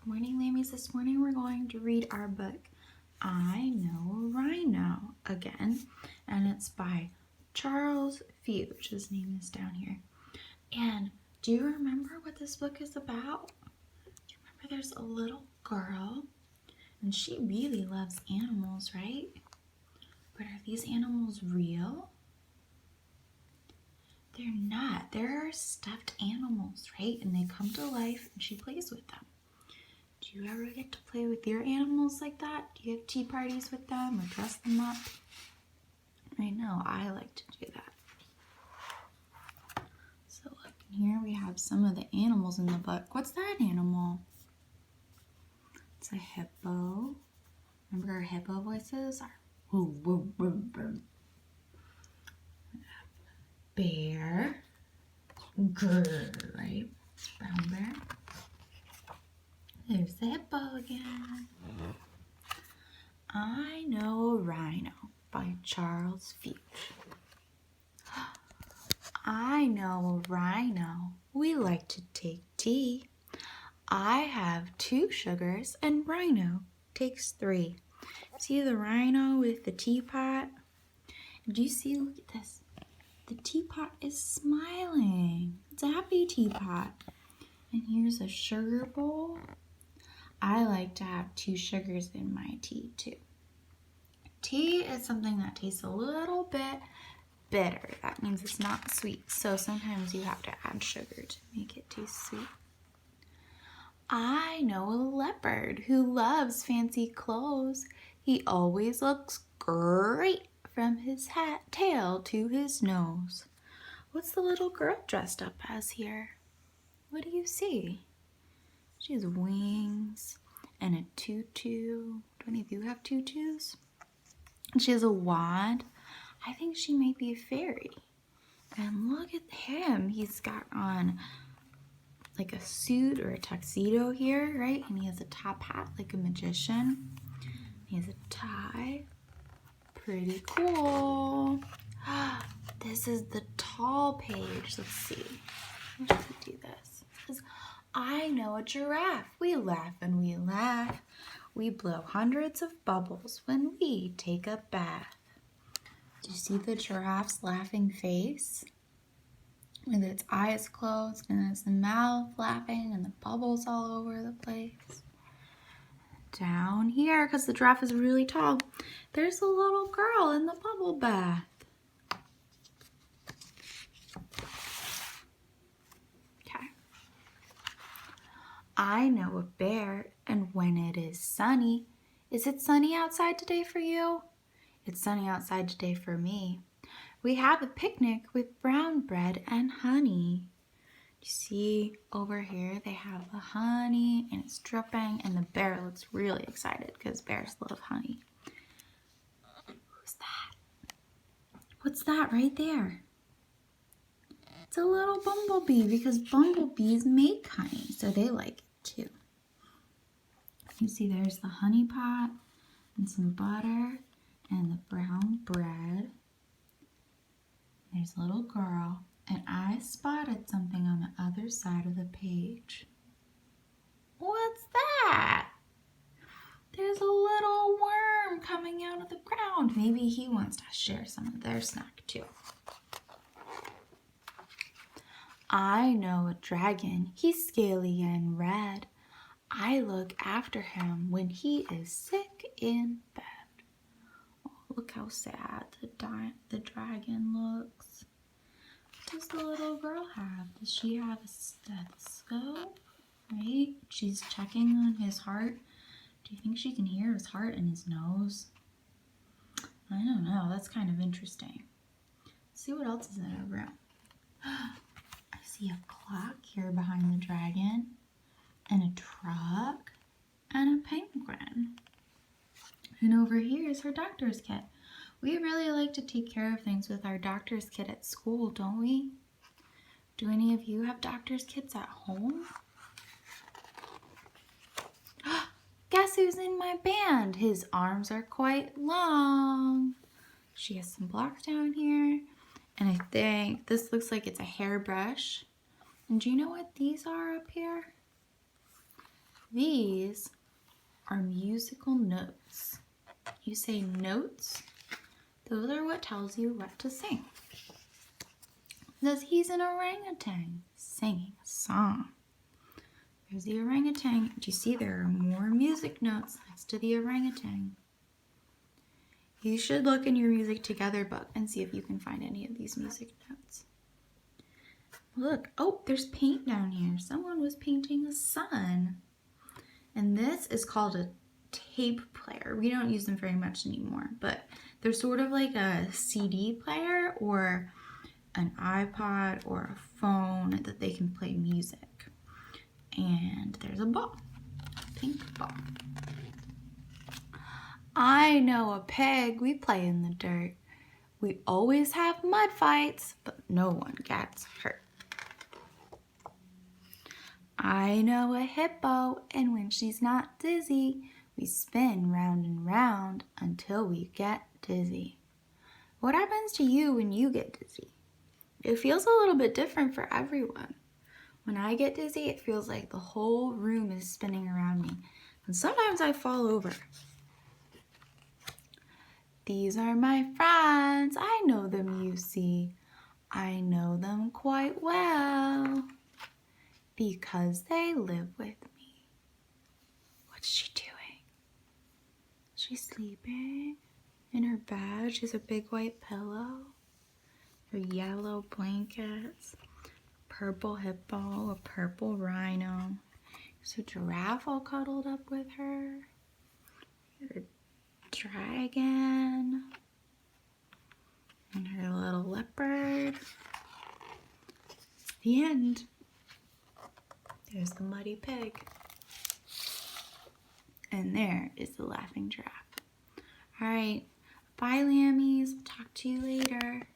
Morning, Lammies. This morning we're going to read our book, I Know Rhino, again, and it's by Charles Fuge. His name is down here. And do you remember what this book is about? Do you remember there's a little girl, and she really loves animals, right? But are these animals real? They're not. They're stuffed animals, right? And they come to life, and she plays with them. Do you ever get to play with your animals like that? Do you have tea parties with them or dress them up? I know, I like to do that. So look, here we have some of the animals in the book. What's that animal? It's a hippo. Remember our hippo voices? Woo, woo, woo, woo. Bear. Grrr, right? Brown bear. There's the hippo again. I Know Rhino by Charles Fuge. I know Rhino. We like to take tea. I have 2 sugars and Rhino takes 3. See the Rhino with the teapot? Do you see, look at this. The teapot is smiling. It's a happy teapot. And here's a sugar bowl. I like to have 2 sugars in my tea too. Tea is something that tastes a little bit bitter. That means it's not sweet. So sometimes you have to add sugar to make it taste sweet. I know a leopard who loves fancy clothes. He always looks great from his tail to his nose. What's the little girl dressed up as here? What do you see? She has wings and a tutu. Do any of you have tutus? And she has a wand. I think she might be a fairy. And look at him. He's got on like a suit or a tuxedo here, right? And he has a top hat like a magician. He has a tie. Pretty cool. This is the tall page. Let's see. How should we do this? It says, I know a giraffe. We laugh and we laugh. We blow hundreds of bubbles when we take a bath. Do you see the giraffe's laughing face? With its eyes closed and its mouth laughing and the bubbles all over the place. Down here, because the giraffe is really tall, there's a little girl in the bubble bath. Okay. I know a bear, and when it is sunny, is it sunny outside today for you? It's sunny outside today for me. We have a picnic with brown bread and honey. You see over here they have the honey and it's dripping, and the bear looks really excited because bears love honey. Who's that? What's that right there? It's a little bumblebee, because bumblebees make honey, so they like it too. You see there's the honey pot and some butter and the brown bread. There's a little girl, and I spotted something on the other side of the page. What's that? There's a little worm coming out of the ground. Maybe he wants to share some of their snack too. I know a dragon. He's scaly and red. I look after him when he is sick in bed. Oh, look how sad the dragon looks. What does the little girl have? Does she have a stethoscope? Right? She's checking on his heart. Do you think she can hear his heart in his nose? I don't know. That's kind of interesting. Let's see what else is in our room. I see a clock here behind the dragon, and a truck, and a penguin. And over here is her doctor's kit. We really like to take care of things with our doctor's kit at school, don't we? Do any of you have doctor's kits at home? Guess who's in my band? His arms are quite long. She has some blocks down here. And I think this looks like it's a hairbrush. And do you know what these are up here? These are musical notes. You say notes, those are what tells you what to sing. Says he's an orangutan singing a song. There's the orangutan. Do you see there are more music notes next to the orangutan? You should look in your music together book and see if you can find any of these music notes. Look, oh, there's paint down here. Someone was painting a sun. And this is called a tape player. We don't use them very much anymore, but they're sort of like a CD player or an iPod or a phone that they can play music. And there's a ball, a pink ball. I know a pig, we play in the dirt. We always have mud fights, but no one gets hurt. I know a hippo, and when she's not dizzy, we spin round and round until we get dizzy. What happens to you when you get dizzy? It feels a little bit different for everyone. When I get dizzy, it feels like the whole room is spinning around me, and sometimes I fall over. These are my friends. I know them, you see. I know them quite well because they live with me. What's she doing? She's sleeping in her bed. She has a big white pillow, her yellow blankets, purple hippo, a purple rhino. There's a giraffe all cuddled up with her. A dragon and her little leopard. The end. There's the muddy pig. And there is the laughing giraffe. All right. Bye, lammies. Talk to you later.